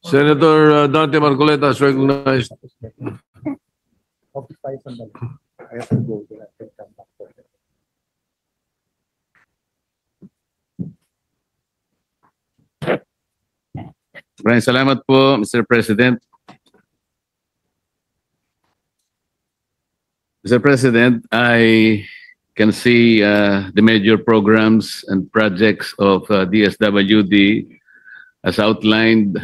Senator Dante Marcoleta is recognized. Maraming salamat po, Mr. President. Mr. President, I can see the major programs and projects of DSWD as outlined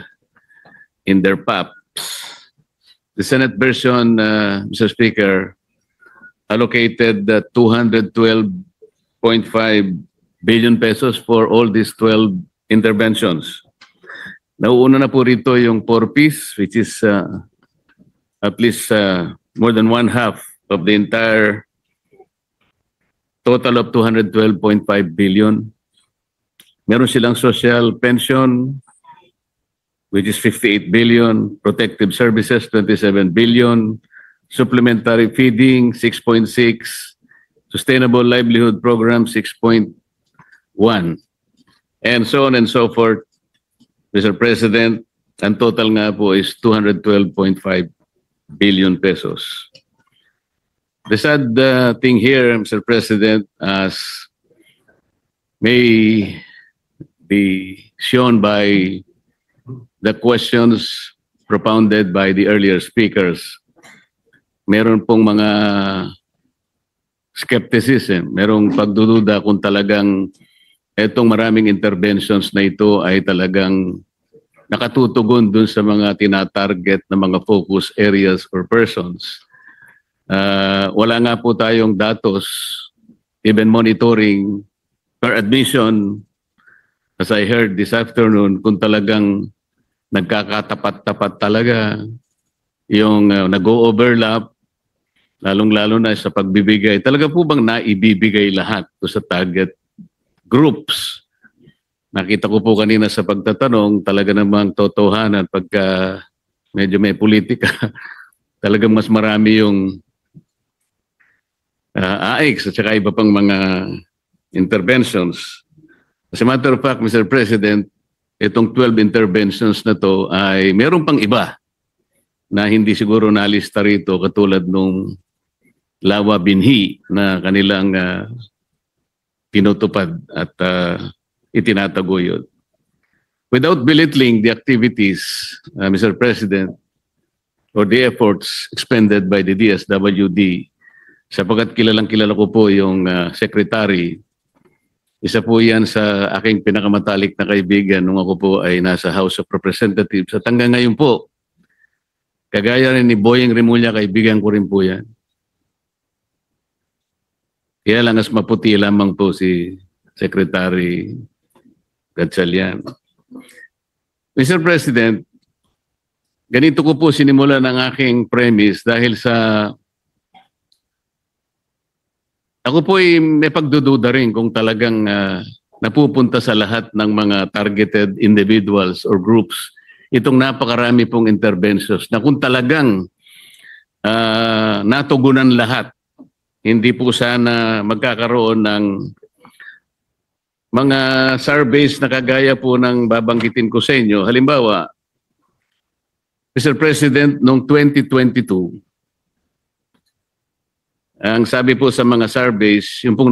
in their PAPs. The Senate version, Mr. Speaker, allocated 212.5 billion pesos for all these 12 interventions. Nauuna na po rito yung 4Ps, which is at least more than one half of the entire total of 212.5 billion. Meron silang social pension, which is 58 billion, protective services, 27 billion, supplementary feeding, 6.6, sustainable livelihood program, 6.1, and so on and so forth. Mr. President, ang total nga po is 212.5 billion pesos. The sad thing here, Mr. President, as may be shown by the questions propounded by the earlier speakers, meron pong mga skepticism, merong pagdududa kung talagang etong maraming interventions na ito ay talagang nakatutugon dun sa mga tinatarget na mga focus areas or persons. Wala nga po tayong datos, even monitoring per admission, as I heard this afternoon, kung talagang nagkakatapat-tapat talaga yung nag-o-overlap, lalong-lalo na sa pagbibigay. Talaga po bang naibibigay lahat to sa target groups? Nakita ko po kanina sa pagtatanong, talaga namang totohanan pagka medyo may politika, talagang mas marami yung AIX at saka iba pang mga interventions. As a matter of fact, Mr. President, itong 12 interventions na to ay meron pang iba na hindi siguro nalista rito katulad nung Lawa Binhi na kanilang tinutupad at itinataguyod. Without belittling the activities, Mr. President, or the efforts expended by the DSWD, sapagkat kilalang-kilala ko po yung secretary, isa po yan sa aking pinakamatalik na kaibigan nung ako po ay nasa House of Representatives. At hanggang ngayon po, kagaya rin ni Boyeng Rimulya, kaibigan ko rin po yan. Kaya lang as maputi lamang po si Secretary Gatchalian. Mr. President, ganito ko po sinimula ng aking premise dahil sa ako po ay may pagdududa rin kung talagang napupunta sa lahat ng mga targeted individuals or groups itong napakarami pong interventions na kung talagang natugunan lahat, hindi po sana magkakaroon ng mga surveys na kagaya po ng babanggitin ko sa inyo. Halimbawa, Mr. President, noong 2022, ang sabi po sa mga surveys, yung pong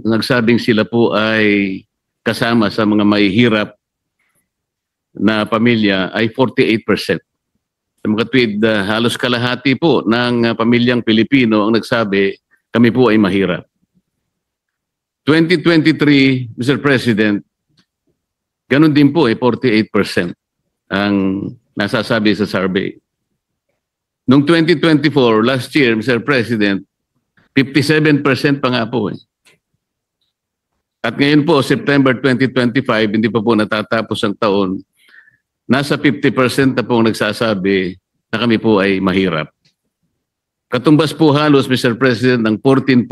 nagsabing sila po ay kasama sa mga mahihirap na pamilya ay 48%. Sa mga tweet, halos kalahati po ng pamilyang Pilipino ang nagsabi, kami po ay mahirap. 2023, Mr. President, ganun din po 48% ang nasasabi sa survey. Noong 2024, last year, Mr. President, 57% pa nga po. At ngayon po, September 2025, hindi pa po natatapos ang taon, nasa 50% na po nagsasabi na kami po ay mahirap. Katumbas po halos, Mr. President, ng 14.2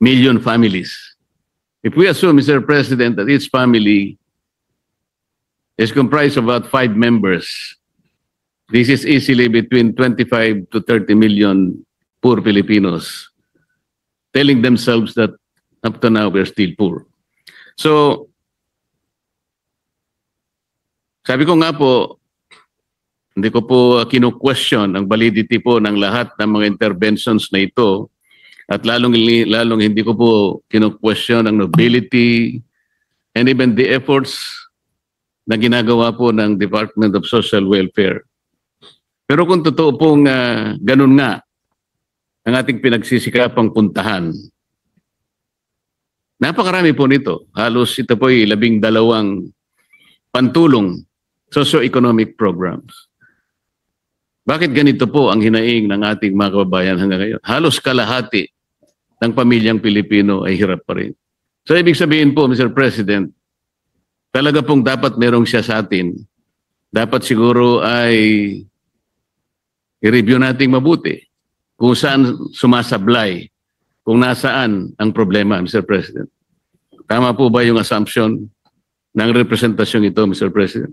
million families. If we assume, Mr. President, that each family is comprised of about 5 members, this is easily between 25 to 30 million poor Filipinos telling themselves that up to now we're still poor. So, Sabi ko nga po, hindi ko po kinu-question ang validity po ng lahat ng mga interventions na ito at lalong hindi ko po kinu-question ang nobility and even the efforts na ginagawa po ng Department of Social Welfare. Pero kung totoo pong ganun nga ang ating pinagsisikapang puntahan, napakarami po nito. Halos ito po ay 12 pantulong socio-economic programs. Bakit ganito po ang hinaing ng ating mga kababayan hanggang ngayon? Halos kalahati ng pamilyang Pilipino ay hirap pa rin. So ibig sabihin po, Mr. President, talaga pong dapat merong siya sa atin. Dapat siguro ay i-review nating mabuti kung saan sumasablay, kung nasaan ang problema, Mr. President. Tama po ba yung assumption ng representasyong ito, Mr. President?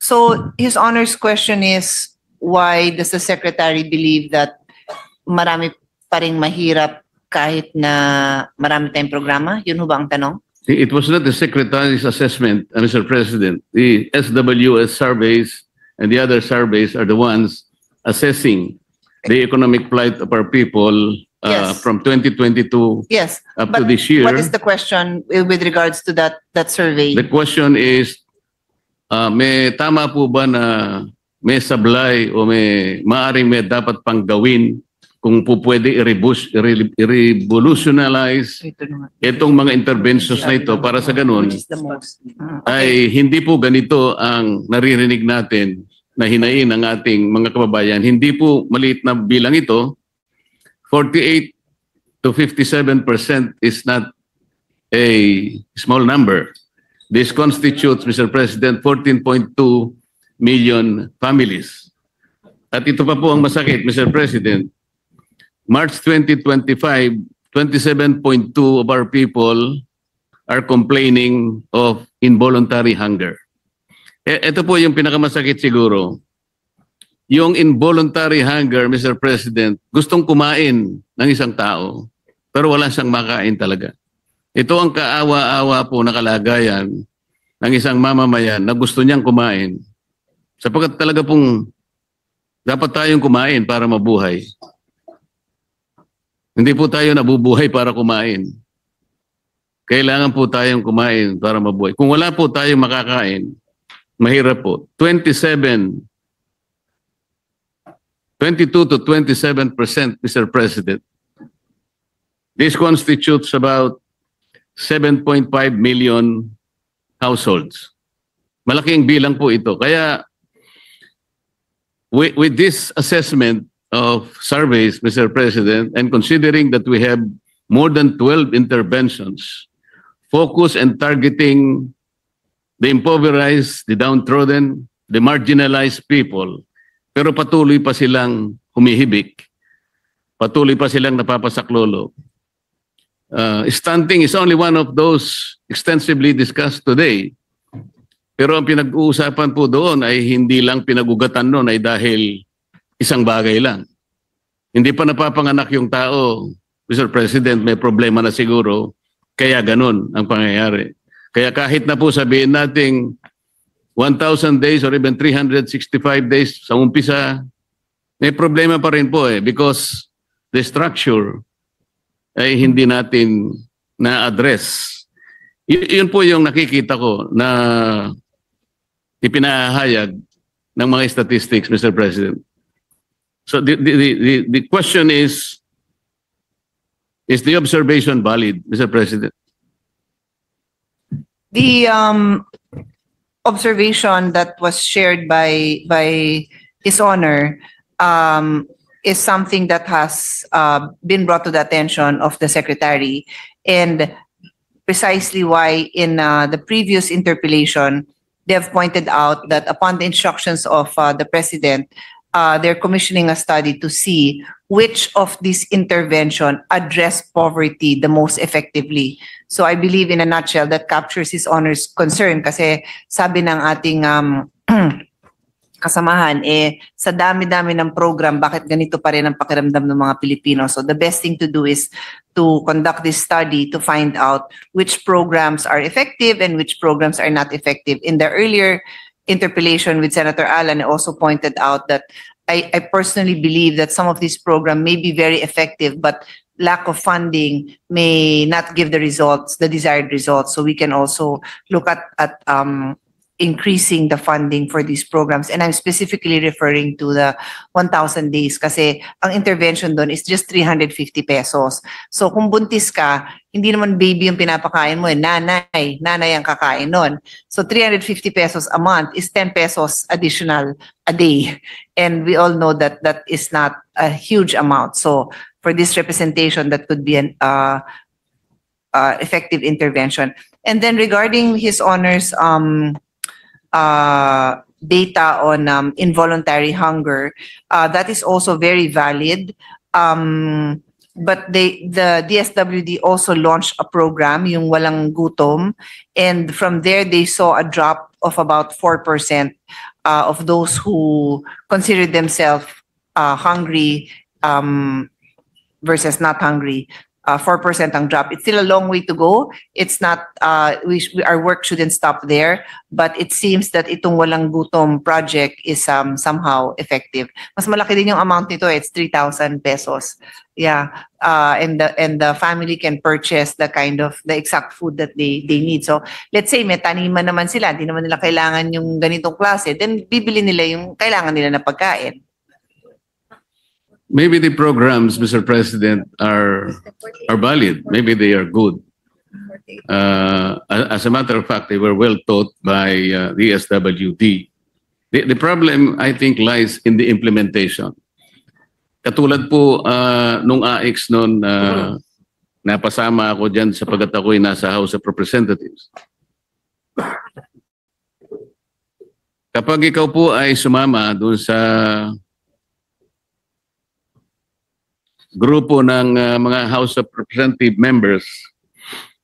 So His Honor's question is, why does the Secretary believe that marami pa ring mahirap kahit na marami tayong programa? Yun ho ba ang tanong? It was not the Secretary's assessment, Mr. President. The SWS surveys and the other surveys are the ones assessing the economic plight of our people Yes. from 2022 Yes. up But to this year. what is the question with regards to that survey? The question is, may tama po ba na may sablay o maaring may dapat pang gawin kung po pwede i-revolutionize Ito na nga. itong mga interventions na ito para sa ganun Which is the most? ay hindi po ganito ang naririnig natin na hinain ng ating mga kababayan. Hindi po maliit na bilang ito. 48 to 57% is not a small number. This constitutes, Mr. President, 14.2 million families. At ito pa po ang masakit, Mr. President. March 2025, 27.2 of our people are complaining of involuntary hunger. Ito po yung pinakamasakit siguro. Yung involuntary hunger, Mr. President, gustong kumain ng isang tao, pero wala siyang makain talaga. Ito ang kaawa-awa po na kalagayan ng isang mamamayan na gusto niyang kumain. Sapagkat talaga pong dapat tayong kumain para mabuhay. Hindi po tayo nabubuhay para kumain. Kailangan po tayong kumain para mabuhay. Kung wala po tayong makakain, mahirap po. 22 to 27%, Mr. President. This constitutes about 7.5 million households. Malaking bilang po ito. Kaya with this assessment of surveys, Mr. President, and considering that we have more than 12 interventions, focus and targeting the impoverished, the downtrodden, the marginalized people, pero patuloy pa silang humihibik, patuloy pa silang napapasaklolo. Stunting is only one of those extensively discussed today. Pero ang pinag-uusapan po doon ay hindi lang pinagugatan noon ay dahil isang bagay lang. Hindi pa napapanganak yung tao, Mr. President, may problema na siguro, kaya ganun ang pangyayari. Kaya kahit na po sabihin nating 1,000 days or even 365 days sa umpisa, may problema pa rin po because the structure ay hindi natin na-address. Yun po yung nakikita ko na ipinahayag ng mga statistics, Mr. President. So the question is the observation valid, Mr. President? The observation that was shared by His Honor is something that has been brought to the attention of the Secretary, and precisely why in the previous interpellation they have pointed out that upon the instructions of the President, they're commissioning a study to see which of these intervention address poverty the most effectively. So I believe in a nutshell that captures His Honor's concern kasi sabi ng ating kasamahan, sa dami-dami ng program, bakit ganito pa rin ang pakiramdam ng mga Pilipino? So the best thing to do is to conduct this study to find out which programs are effective and which programs are not effective. In the earlier interpellation with Senator Alan, I also pointed out that I personally believe that some of these programs may be very effective, but lack of funding may not give the results, the desired results. So we can also look at increasing the funding for these programs. And I'm specifically referring to the 1,000 days kasi ang intervention doon is just 350 pesos. So kung buntis ka, hindi naman baby yung pinapakain mo, nanay ang kakain nun. So 350 pesos a month is 10 pesos additional a day. And we all know that that is not a huge amount. So for this representation, that could be an effective intervention. And then regarding His Honor's data on involuntary hunger, that is also very valid. But the DSWD also launched a program, yung Walang Gutom, and from there they saw a drop of about 4% of those who consider themselves hungry versus not hungry. 4% ang drop. It's still a long way to go. It's not, our work shouldn't stop there, but it seems that itong Walang Gutom project is somehow effective. Mas malaki din yung amount nito, it's 3,000 pesos. Yeah, and the family can purchase the exact food that they need. So let's say may taniman naman sila, hindi naman nila kailangan yung ganitong klase, then bibili nila yung kailangan nila na pagkain. Maybe the programs, Mr. President, are valid. Maybe they are good. As a matter of fact, they were well taught by the SWD. The problem, I think, lies in the implementation. Katulad po nung AX noon, napasama ako dyan sapagat ako'y nasa House of Representatives. Kapag ikaw po ay sumama doon sa grupo ng mga House of Representative members,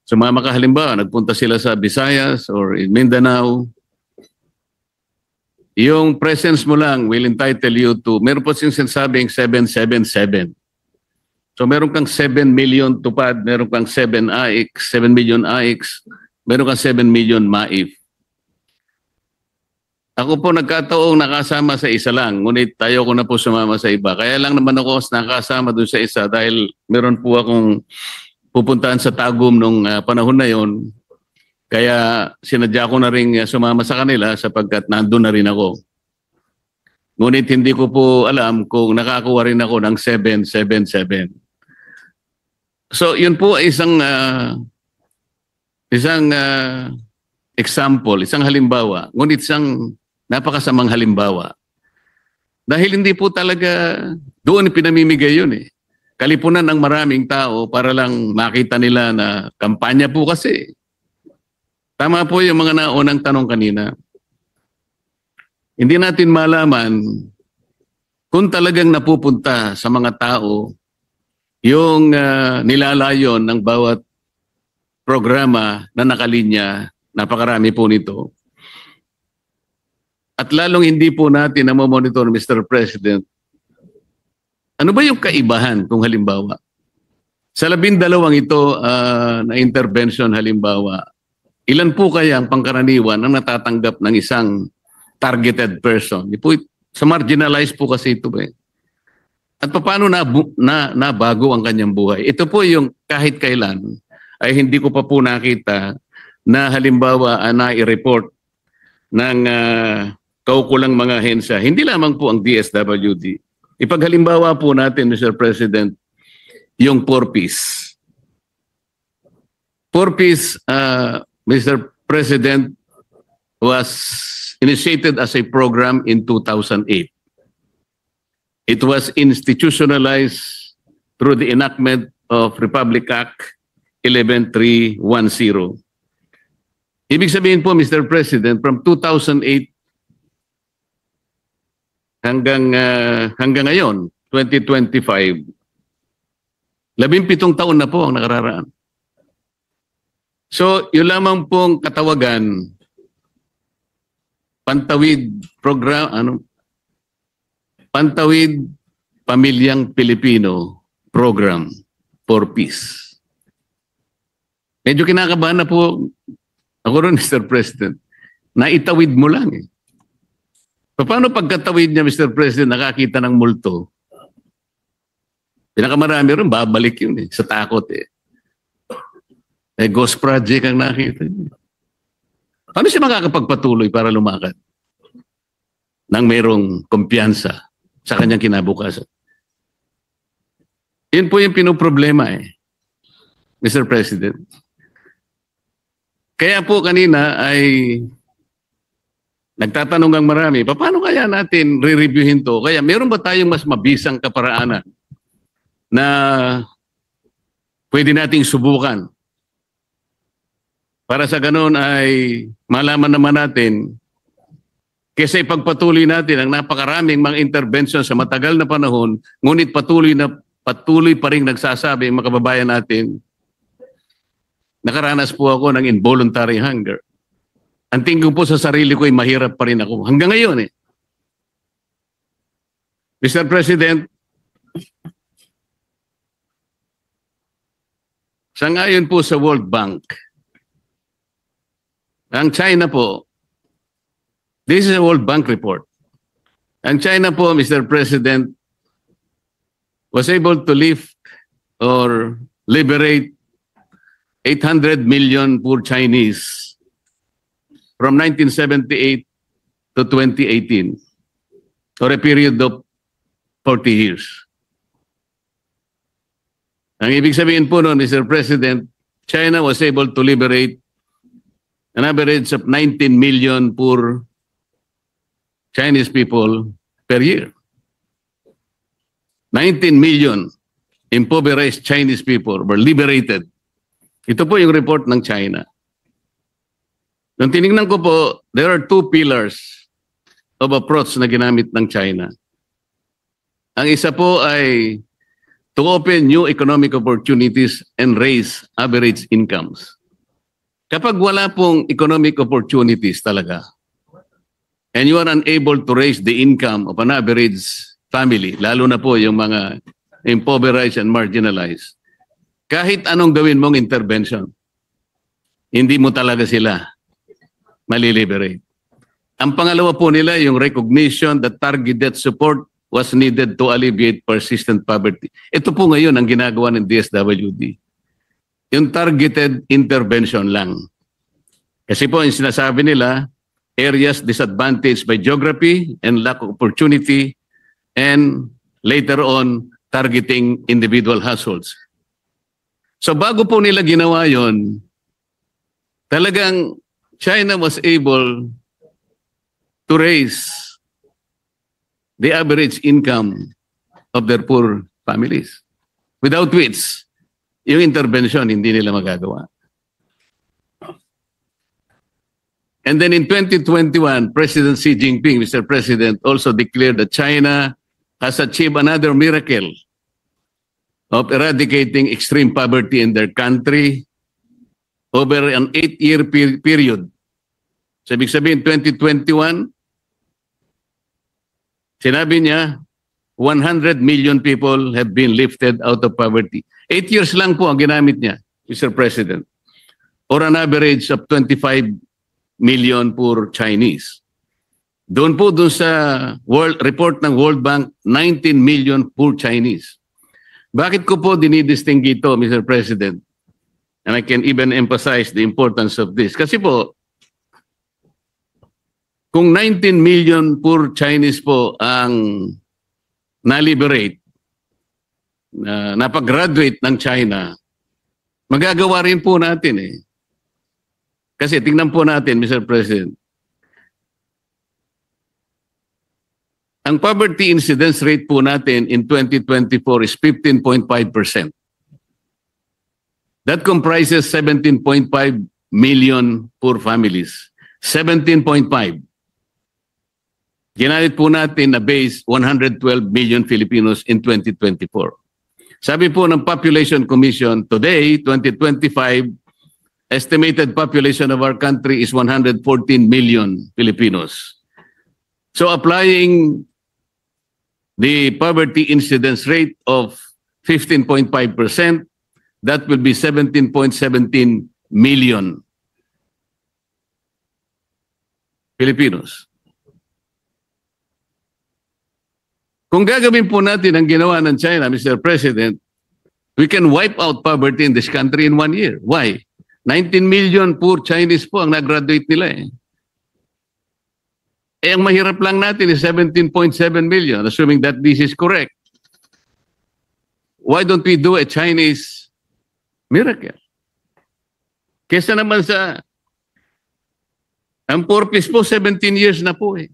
sumama ka halimbawa, nagpunta sila sa Visayas or in Mindanao, yung presence mo lang will entitle you to, meron po siyang sinasabing 777. So meron kang 7 million tupad, meron kang 7 million AIX, meron kang 7 million MAIF. Ako po nagkataong nakasama sa isa lang, ngunit tayo ko na po sumama sa iba. Kaya lang naman ako nakasama doon sa isa dahil meron po akong pupuntahan sa Tagum nung panahon na yon. Kaya sinadya ko na rin sumama sa kanila sapagkat nandun na rin ako. Ngunit hindi ko po alam kung nakakuha rin ako ng 777. So yun po ay isang example, isang halimbawa. Ngunit isang napakasamang halimbawa. Dahil hindi po talaga doon pinamimigay yun eh. Kalipunan ng maraming tao para lang makita nila na kampanya po kasi. Tama po yung mga naunang tanong kanina. Hindi natin malaman kung talagang napupunta sa mga tao yung nilalayon ng bawat programa na nakalinya. Napakarami po nito. At lalong hindi po natin namomonitor, Mr. President, ano ba yung kaibahan kung halimbawa? Sa 12 ito na intervention halimbawa, ilan po kaya ang pangkaraniwan ang natatanggap ng isang targeted person? Sa marginalized po kasi ito eh. At paano nabago ang kanyang buhay? Ito po yung kahit kailan ay hindi ko pa po nakita na halimbawa na-i-report ng kaukulang mga ahensya, hindi lamang po ang DSWD. Ipaghalimbawa po natin, Mr. President, yung 4Ps. 4Ps, Mr. President, was initiated as a program in 2008. It was institutionalized through the enactment of Republic Act 11310. Ibig sabihin po, Mr. President, from 2008 hanggang ngayon, 2025, 17 taon na po ang nakararaan. So, yun lamang pong katawagan, Pantawid program, Pantawid Pamilyang Pilipino Program for Peace. Medyo kinakabahan na po ako rin, Mr. President. Naitawid mo lang eh. Paano pagkatawid niya, Mr. President, nakakita ng multo? Pinakamarami rin, babalik yun eh, sa takot eh. Ghost project ang nakita niya. Paano siya makakapagpatuloy para lumakad? Nang mayroong kumpiyansa sa kanyang kinabukasan. Yun po yung pinoproblema eh, Mr. President. Kaya po kanina ay nagtatanong ang marami, paano kaya natin re-reviewin to? Kaya meron ba tayong mas mabisang kaparaanan na pwede nating subukan? Para sa ganun ay malaman naman natin kaysa ipagpatuloy natin ang napakaraming mga intervention sa matagal na panahon, ngunit patuloy pa rin nagsasabi ang mga kababayan natin, nakaranas po ako ng involuntary hunger. Ang tingin po sa sarili ko ay mahirap pa rin ako. Hanggang ngayon eh. Mr. President, sangayon po sa World Bank, ang China po, this is a World Bank report. Ang China po, Mr. President, was able to lift or liberate 800 million poor Chinese from 1978 to 2018, or a period of 40 years. Ang ibig sabihin po noon, Mr. President, China was able to liberate an average of 19 million poor Chinese people per year. 19 million impoverished Chinese people were liberated. Ito po yung report ng China. Nung tinignan ko po, there are two pillars of approach na ginamit ng China. Ang isa po ay to open new economic opportunities and raise average incomes. Kapag wala pong economic opportunities talaga, and you are unable to raise the income of an average family, lalo na po yung mga impoverished and marginalized, kahit anong gawin mong intervention, hindi mo talaga sila maliliberate. Ang pangalawa po nila, yung recognition that targeted support was needed to alleviate persistent poverty. Ito po ngayon ang ginagawa ng DSWD. Yung targeted intervention lang. Kasi po yung sinasabi nila, areas disadvantaged by geography and lack of opportunity, and later on, targeting individual households. So bago po nila ginawa yon, talagang China was able to raise the average income of their poor families. Without which, yung intervention hindi nila magagawa. And then in 2021, President Xi Jinping, Mr. President, also declared that China has achieved another miracle of eradicating extreme poverty in their country over an 8-year period. So, ibig sabihin, 2021, sinabi niya, 100 million people have been lifted out of poverty. 8 years lang po ang ginamit niya, Mr. President, or an average of 25 million poor Chinese. Doon sa report ng World Bank, 19 million poor Chinese. Bakit ko po dinidistingue ito, Mr. President? And I can even emphasize the importance of this. Kasi po, kung 19 million poor Chinese po ang na-liberate, napag-graduate ng China, magagawa rin po natin eh. Kasi tingnan po natin, Mr. President, ang poverty incidence rate po natin in 2024 is 15.5%. That comprises 17.5 million poor families. 17.5. ginamit po natin na base 112 million Filipinos in 2024. Sabi po ng Population Commission, today, 2025, estimated population of our country is 114 million Filipinos. So applying the poverty incidence rate of 15.5%, that will be 17.17 million Filipinos. Kung gagawin po natin ang ginawa ng China, Mr. President, we can wipe out poverty in this country in 1 year. Why? 19 million poor Chinese po ang nag-graduate nila eh. Eh, ang mahirap lang natin is 17.7 million, assuming that this is correct. Why don't we do a Chinese miracle? Kesa naman sa, ang purpose po, 17 years na po eh.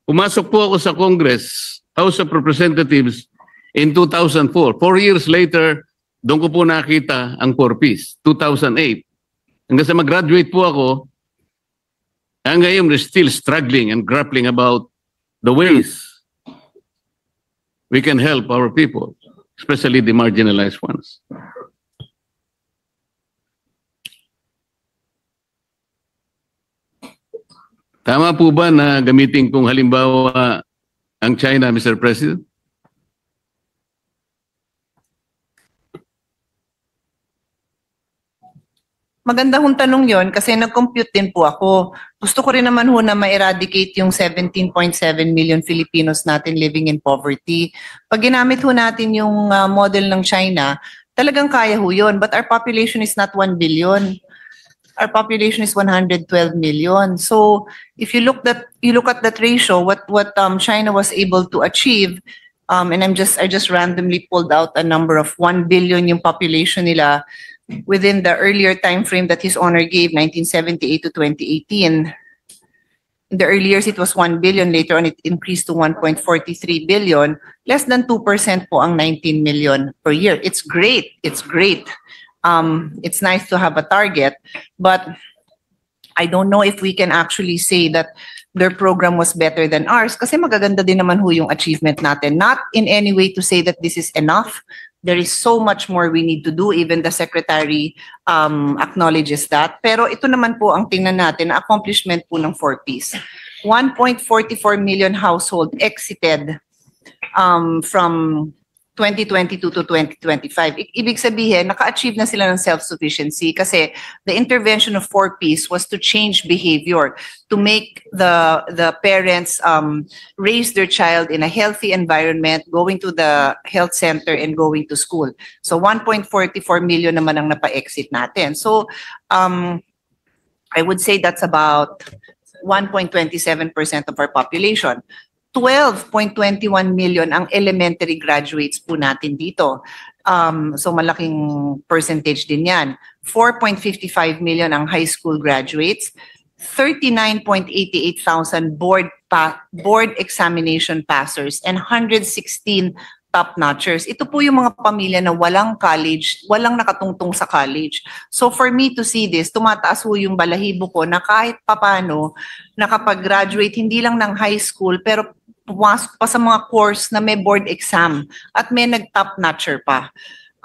Pumasok po ako sa Congress, House of Representatives in 2004. 4 years later, doon ko po nakita ang purpose, 2008. Hanggang sa mag-graduate po ako, hanggang ngayon, we're still struggling and grappling about the ways we can help our people, especially the marginalized ones. Tama po ba na gamitin kong halimbawa ang China, Mr. President? Maganda hong tanong yon kasi nag-compute din po ako. Gusto ko rin naman ho na ma-eradicate yung 17.7 million Filipinos natin living in poverty. Pag ginamit ho natin yung model ng China, talagang kaya ho yun. But our population is not 1 billion. Our population is 112 million. So if you look at that ratio, what China was able to achieve, and I just randomly pulled out a number of 1 billion yung population nila within the earlier time frame that His Honor gave, 1978 to 2018. In the early years, it was 1 billion. Later on, it increased to 1.43 billion. Less than 2% po ang 19 million per year. It's great. It's great. It's nice to have a target, but I don't know if we can actually say that their program was better than ours kasi magaganda din naman ho yung achievement natin. Not in any way to say that this is enough. There is so much more we need to do. Even the Secretary acknowledges that. Pero ito naman po ang tingnan natin na accomplishment po ng 4Ps. 1.44 million household exited from 2022 to 2025. Ibig sabihin, naka-achieve na sila ng self-sufficiency kasi the intervention of 4Ps was to change behavior, to make the parents raise their child in a healthy environment, going to the health center and going to school. So 1.44 million naman ang napa-exit natin. So I would say that's about 1.27% of our population. 12.21 million ang elementary graduates po natin dito. So malaking percentage din yan. 4.55 million ang high school graduates. 39.88,000 board examination passers and 116 top-notchers. Ito po yung mga pamilya na walang college, walang nakatungtong sa college. So for me to see this, tumataas po yung balahibo ko na kahit papano nakapag-graduate hindi lang ng high school pero pumasok pa sa mga course na may board exam at may nag-top-notcher pa.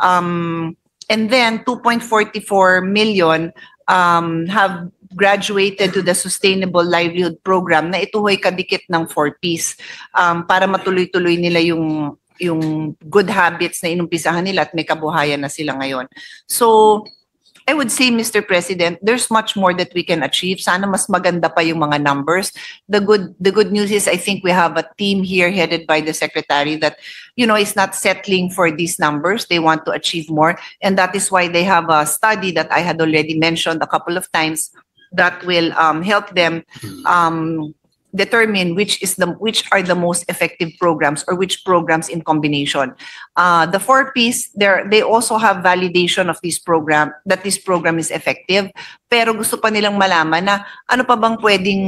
And then 2.44 million have graduated to the Sustainable Livelihood Program na ito ay kadikit ng 4Ps para matuloy-tuloy nila yung good habits na inumpisahan nila at may kabuhayan na sila ngayon. So I would say, Mr. President, there's much more that we can achieve. Sana mas maganda pa yung mga numbers. The good news is I think we have a team here headed by the Secretary that, is not settling for these numbers. They want to achieve more. And that is why they have a study that I had already mentioned a couple of times that will help them determine which are the most effective programs or which programs in combination. The 4Ps, they also have validation of this program, that this program is effective. Pero gusto pa nilang malaman na ano pa bang pwedeng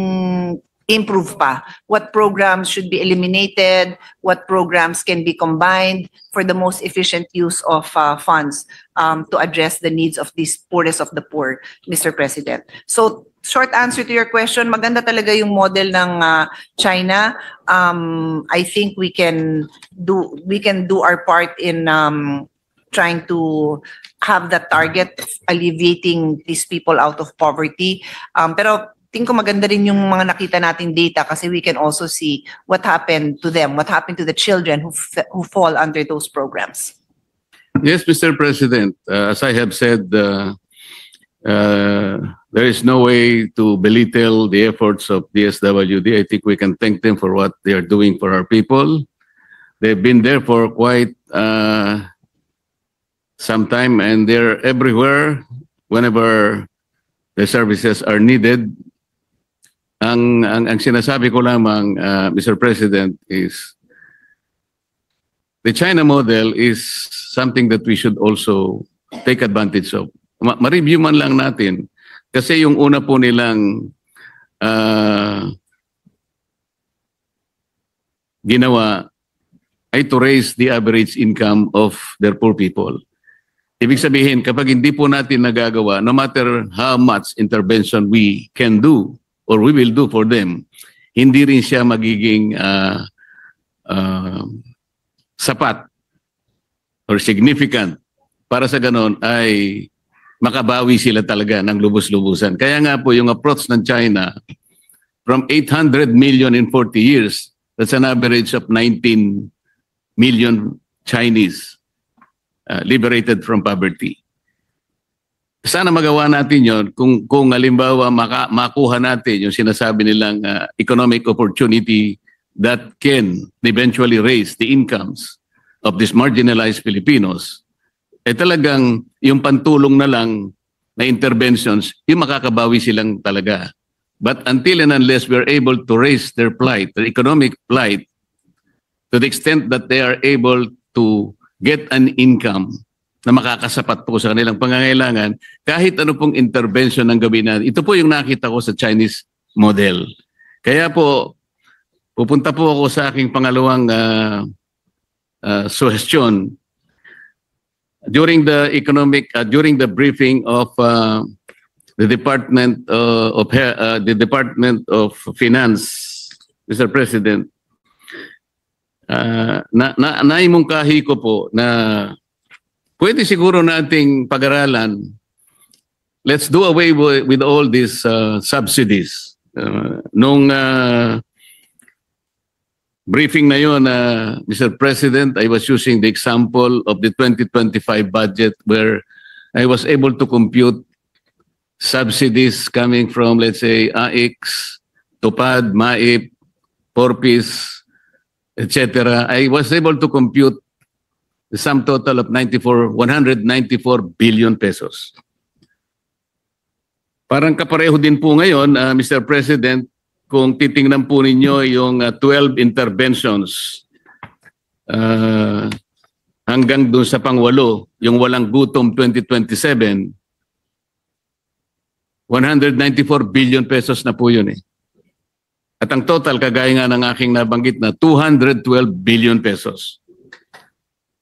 improve pa? What programs should be eliminated? What programs can be combined for the most efficient use of funds to address the needs of these poorest of the poor, Mr. President? So, short answer to your question, maganda talaga yung model ng China. I think we can do our part in trying to have that target of alleviating these people out of poverty. Pero tingin ko maganda rin yung mga nakita nating data kasi we can also see what happened to them, what happened to the children who fall under those programs. Yes, Mr. President, as I have said, there is no way to belittle the efforts of DSWD. I think we can thank them for what they are doing for our people. They've been there for quite some time, and they're everywhere whenever the services are needed. Ang sinasabi ko lamang, Mr. President, is the China model is something that we should also take advantage of. Ma-review man lang natin. Kasi yung una po nilang ginawa ay to raise the average income of their poor people. Ibig sabihin, kapag hindi po natin nagagawa, no matter how much intervention we can do or we will do for them, hindi rin siya magiging sapat or significant para sa ganon ay makabawi sila talaga ng lubos-lubusan. Kaya nga po yung approach ng China from 800 million in 40 years, that's an average of 19 million Chinese liberated from poverty. Sana magawa natin yon kung halimbawa makuha natin yung sinasabi nilang economic opportunity that can eventually raise the incomes of these marginalized Filipinos. Talagang yung pantulong na lang na interventions, yung makakabawi silang talaga. But until and unless we're able to raise their plight, their economic plight, to the extent that they are able to get an income na makakasapat po sa kanilang pangangailangan, kahit ano pong intervention ng gawin natin. Ito po yung nakita ko sa Chinese model. Kaya po, pupunta po ako sa aking pangalawang suggestion. During the briefing of the Department of Finance, Mr. President, naimungkahi ko po na pwede siguro nating pag-aralan, let's do away with all these subsidies. Nung briefing na yun, Mr. President, I was using the example of the 2025 budget where I was able to compute subsidies coming from, let's say, AIX, TUPAD, MAIP, PORPIS, etc. I was able to compute the sum total of 194 billion pesos. Parang kapareho din po ngayon, Mr. President, kung titingnan po ninyo yung 12 interventions hanggang dun sa pang-8, yung walang gutom 2027, 194 billion pesos na po yun eh. At ang total, kagaya nga ng aking nabanggit na 212 billion pesos.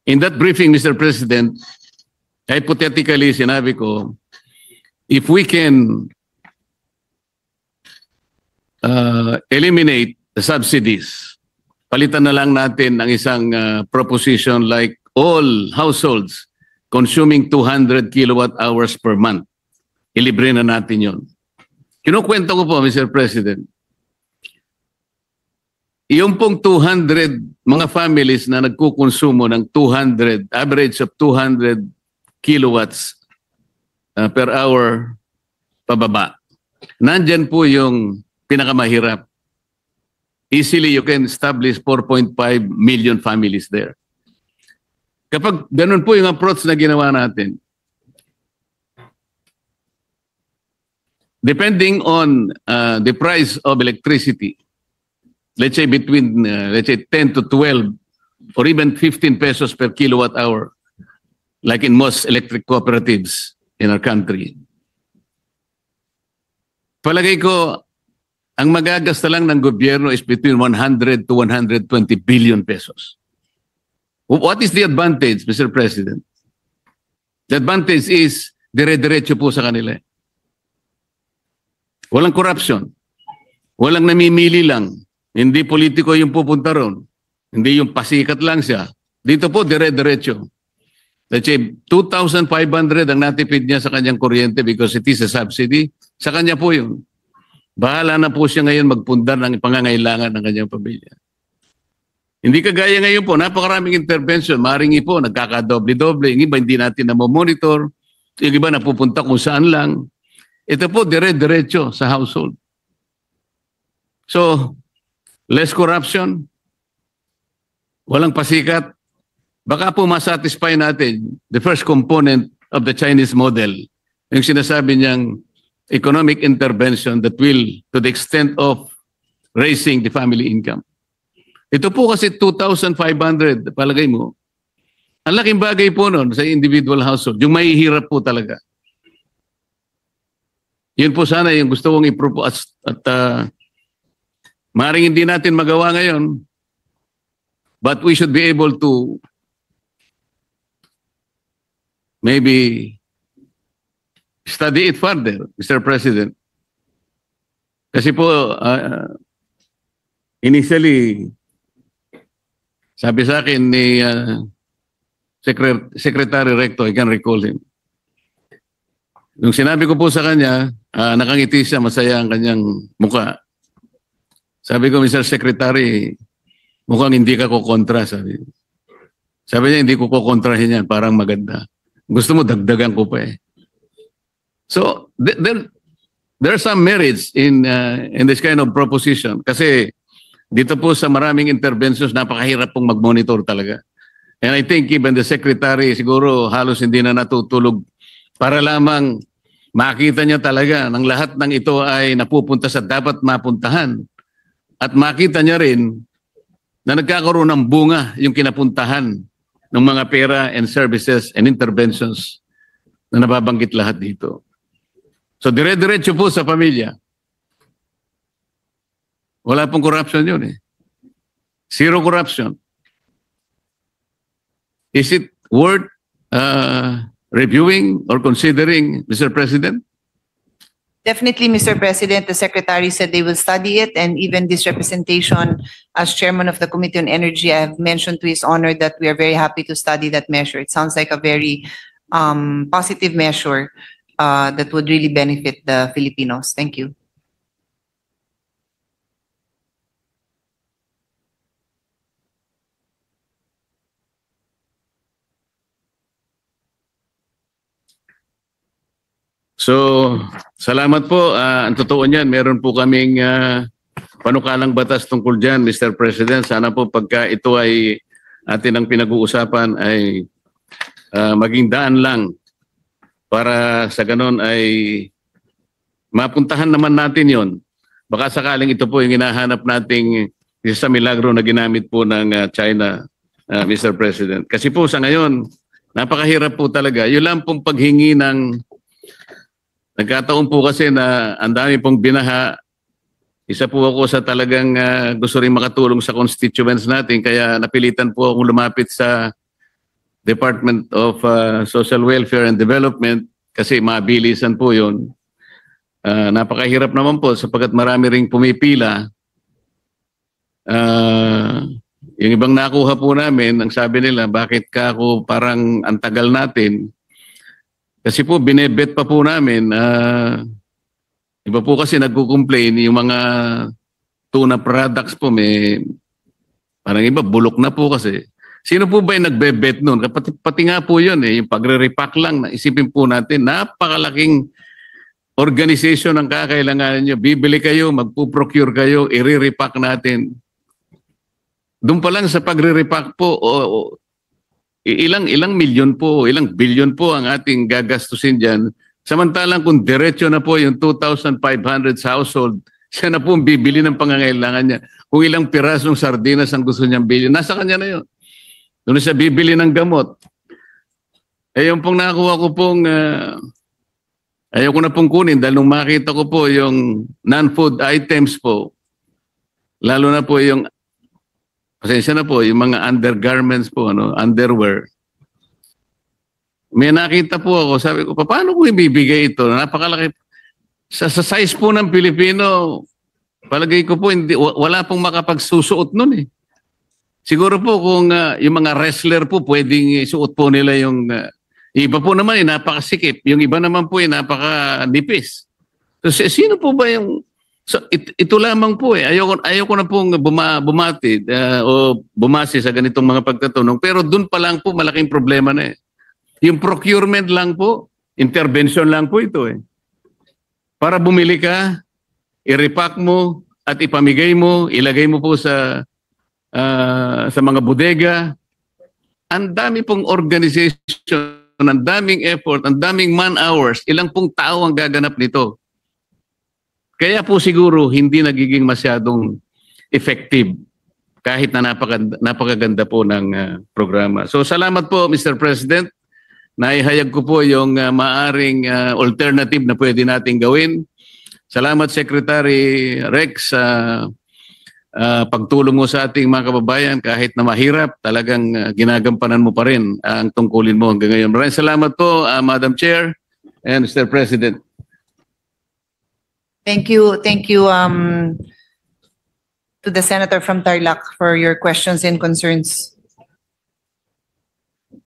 In that briefing, Mr. President, hypothetically, sinabi ko, if we can eliminate the subsidies, palitan na lang natin ang isang proposition like all households consuming 200 kilowatt hours per month. Ilibre na natin yon. Kinukwento ko po, Mr. President, yung pong 200 mga families na nagkukonsumo ng 200, average of 200 kilowatts per hour pababa. Nandyan po yung pinakamahirap. Easily you can establish 4.5 million families there. Kapag ganun po yung approach na ginawa natin, depending on the price of electricity, let's say between let's say 10 to 12 or even 15 pesos per kilowatt hour, like in most electric cooperatives in our country. Palagay ko, ang magagasta lang ng gobyerno is between 100 to 120 billion pesos. What is the advantage, Mr. President? The advantage is dire-diretso po sa kanila. Walang corruption. Walang namimili lang. Hindi politiko yung pupunta ron. Hindi yung pasikat lang siya. Dito po, dire-diretso. Let's say, 2,500 ang natipid niya sa kanyang kuryente because it is a subsidy. Sa kanya po yun. Bahala na po siya ngayon magpundar ng pangangailangan ng kanyang pamilya. Hindi kagaya ngayon po, napakaraming intervention. Maring po, nagkakadoble-doble. Yung iba hindi natin na-monitor. Yung iba napupunta kung saan lang. Ito po, dire-diretso sa household. So, less corruption, walang pasikat. Baka po masatisfy natin the first component of the Chinese model. Yung sinasabi niyang economic intervention that will to the extent of raising the family income. Ito po kasi 2,500, palagay mo. Ang laking bagay po nun sa individual household. Yung mahihirap po talaga. Yun po sana yung gusto kong i-propose at maaaring hindi natin magawa ngayon, but we should be able to maybe study it further, Mr. President. Kasi po, initially, sabi sa akin ni Secretary Recto, I can recall him. Nung sinabi ko po sa kanya, nakangiti siya, masaya ang kanyang mukha. Sabi ko, Mr. Secretary, mukhang hindi ka kukontra, sabi. Sabi niya, hindi ko kukontrahin yan, parang maganda. Gusto mo, dagdagan ko pa eh. So, there are some merits in this kind of proposition. Kasi dito po sa maraming interventions, napakahirap pong mag-monitor talaga. And I think even the Secretary, siguro halos hindi na natutulog para lamang makita niya talaga ng lahat ng ito ay napupunta sa dapat mapuntahan. At makita niya rin na nagkakaroon ng bunga yung kinapuntahan ng mga pera and services and interventions na nababanggit lahat dito. So dire-diretso po sa pamilya. Wala pong corruption yun eh. Zero corruption. Is it worth reviewing or considering, Mr. President? Definitely, Mr. President, the Secretary said they will study it, and even this representation as Chairman of the Committee on Energy, I have mentioned to His Honor that we are very happy to study that measure. It sounds like a very positive measure that would really benefit the Filipinos. Thank you. So, salamat po. Ang totoo niyan, meron po kaming panukalang batas tungkol dyan, Mr. President. Sana po pagka ito ay atin ang pinag-uusapan ay maging daan lang para sa ganon ay mapuntahan naman natin yon. Baka sakaling ito po yung hinahanap nating isa sa milagro na ginamit po ng China, Mr. President. Kasi po sa ngayon, napakahirap po talaga. Yun lang pong paghingi ng nagkataon po kasi na ang dami pong binaha. Isa po ako sa talagang gusto rin makatulong sa constituents natin kaya napilitan po akong lumapit sa Department of Social Welfare and Development kasi mabilisan po yun. Napakahirap naman po sapagkat marami ring pumipila. Yung ibang nakuha po namin, ang sabi nila, bakit ka ako parang antagal natin? Kasi po, binebet pa po namin. Iba po kasi nagko-complain, yung mga tuna products po, may parang iba, bulok na po kasi. Sino po ba yung nagbe-bet nun? Pati nga po yun, yung pagre-repack lang, isipin po natin, napakalaking organization ang kakailanganan nyo. Bibili kayo, magpo-procure kayo, i-repack natin. Doon pa lang sa pagre-repack po, ilang milyon po, ilang bilyon po ang ating gagastusin dyan. Samantalang kung diretso na po yung 2,500 sa household, siya na po ang bibili ng pangangailangan niya. Kung ilang pirasong sardinas ang gusto niyang bilhin, nasa kanya na yun. Doon siya bibili ng gamot. Eh yung pong nakuha ko pong Ayoko na pong kunin dahil nung makita ko po yung non-food items po, lalo na po yung, pasensya na po, yung mga undergarments po, underwear. May nakita po ako, sabi ko, paano ko ibibigay ito? Napakalaki. Sa size po ng Pilipino, palagay ko po, wala pong makapagsusuot nun eh. Siguro po kung yung mga wrestler po, pwedeng isuot po nila yung, iba po naman napakasikip. Yung iba naman po napakadipis. So sino po ba yung, so ito lamang po eh. Ayoko na pong bumati o bumasi sa ganitong mga pagtatanong. Pero dun pa lang po malaking problema na eh. Yung procurement lang po, intervention lang po ito eh. Para bumili ka, i-repack mo at ipamigay mo, ilagay mo po sa mga bodega. Ang dami pong organization, ang daming effort, ang daming man hours, ilang pong tao ang gaganap nito. Kaya po siguro hindi nagiging masyadong effective kahit na napakaganda po ng programa. So salamat po Mr. President. Naihayag ko po yung maaring alternative na pwede nating gawin. Salamat Secretary Rex sa pagtulong mo sa ating mga kababayan kahit na mahirap, talagang ginagampanan mo pa rin ang tungkulin mo hanggang ngayon. Maraming salamat po Madam Chair and Mr. President. Thank you to the Senator from Tarlac for your questions and concerns.